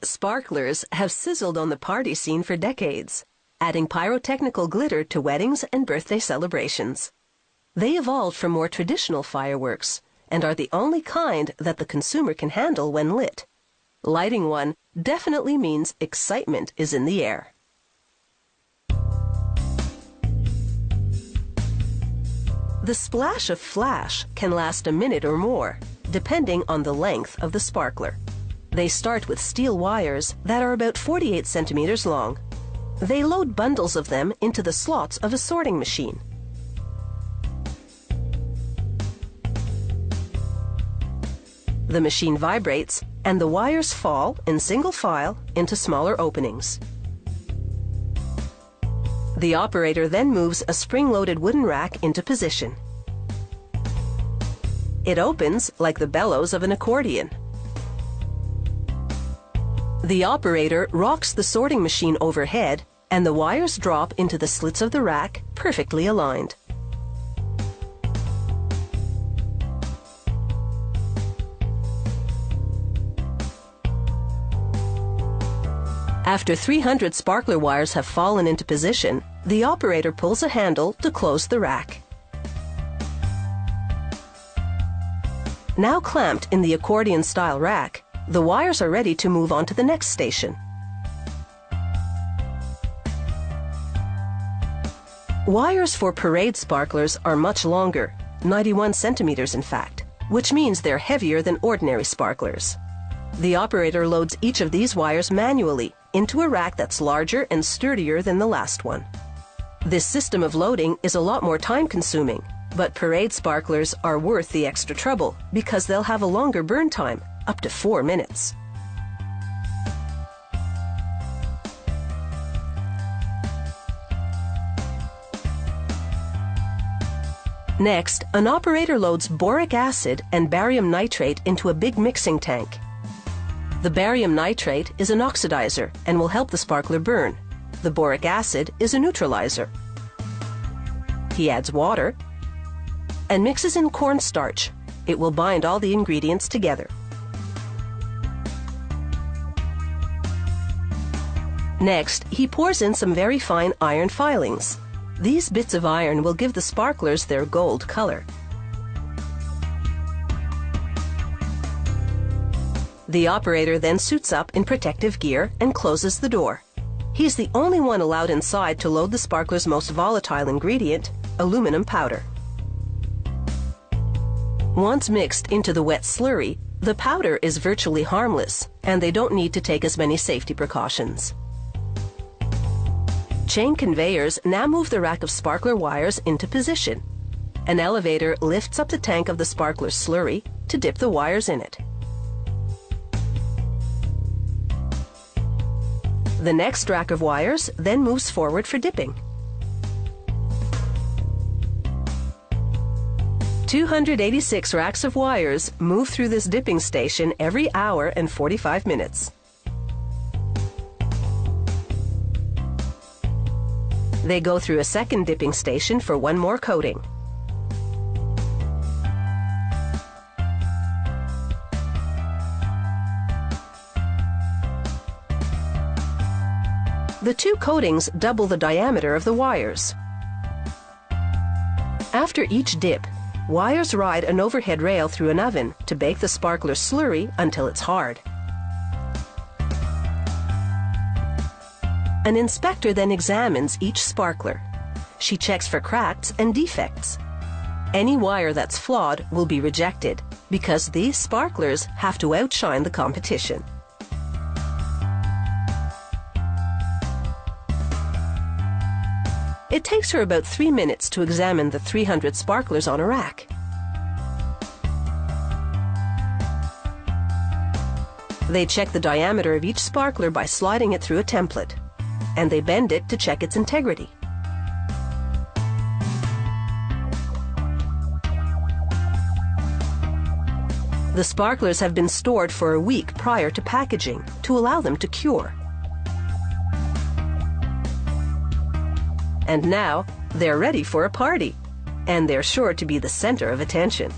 Sparklers have sizzled on the party scene for decades, adding pyrotechnical glitter to weddings and birthday celebrations. They evolved from more traditional fireworks and are the only kind that the consumer can handle when lit. Lighting one definitely means excitement is in the air. The splash of flash can last a minute or more, depending on the length of the sparkler. They start with steel wires that are about 48 centimeters long. They load bundles of them into the slots of a sorting machine. The machine vibrates, and the wires fall in single file into smaller openings. The operator then moves a spring-loaded wooden rack into position. It opens like the bellows of an accordion. The operator rocks the sorting machine overhead, and the wires drop into the slits of the rack, perfectly aligned. After 300 sparkler wires have fallen into position, the operator pulls a handle to close the rack. Now clamped in the accordion-style rack, the wires are ready to move on to the next station. Wires for parade sparklers are much longer, 91 centimeters in fact, which means they're heavier than ordinary sparklers. The operator loads each of these wires manually into a rack that's larger and sturdier than the last one. This system of loading is a lot more time-consuming, but parade sparklers are worth the extra trouble because they'll have a longer burn time, up to 4 minutes. Next, an operator loads boric acid and barium nitrate into a big mixing tank. The barium nitrate is an oxidizer and will help the sparkler burn. The boric acid is a neutralizer. He adds water and mixes in cornstarch. It will bind all the ingredients together. Next, he pours in some very fine iron filings. These bits of iron will give the sparklers their gold color. The operator then suits up in protective gear and closes the door. He's the only one allowed inside to load the sparkler's most volatile ingredient, aluminum powder. Once mixed into the wet slurry, the powder is virtually harmless, and they don't need to take as many safety precautions. Chain conveyors now move the rack of sparkler wires into position. An elevator lifts up the tank of the sparkler slurry to dip the wires in it. The next rack of wires then moves forward for dipping. 286 racks of wires move through this dipping station every hour and 45 minutes. They go through a second dipping station for one more coating. The two coatings double the diameter of the wires. After each dip, wires ride an overhead rail through an oven to bake the sparkler slurry until it's hard. An inspector then examines each sparkler. She checks for cracks and defects. Any wire that's flawed will be rejected because these sparklers have to outshine the competition. It takes her about 3 minutes to examine the 300 sparklers on a rack. They check the diameter of each sparkler by sliding it through a template, and they bend it to check its integrity. The sparklers have been stored for a week prior to packaging to allow them to cure. And now, they're ready for a party, and they're sure to be the center of attention.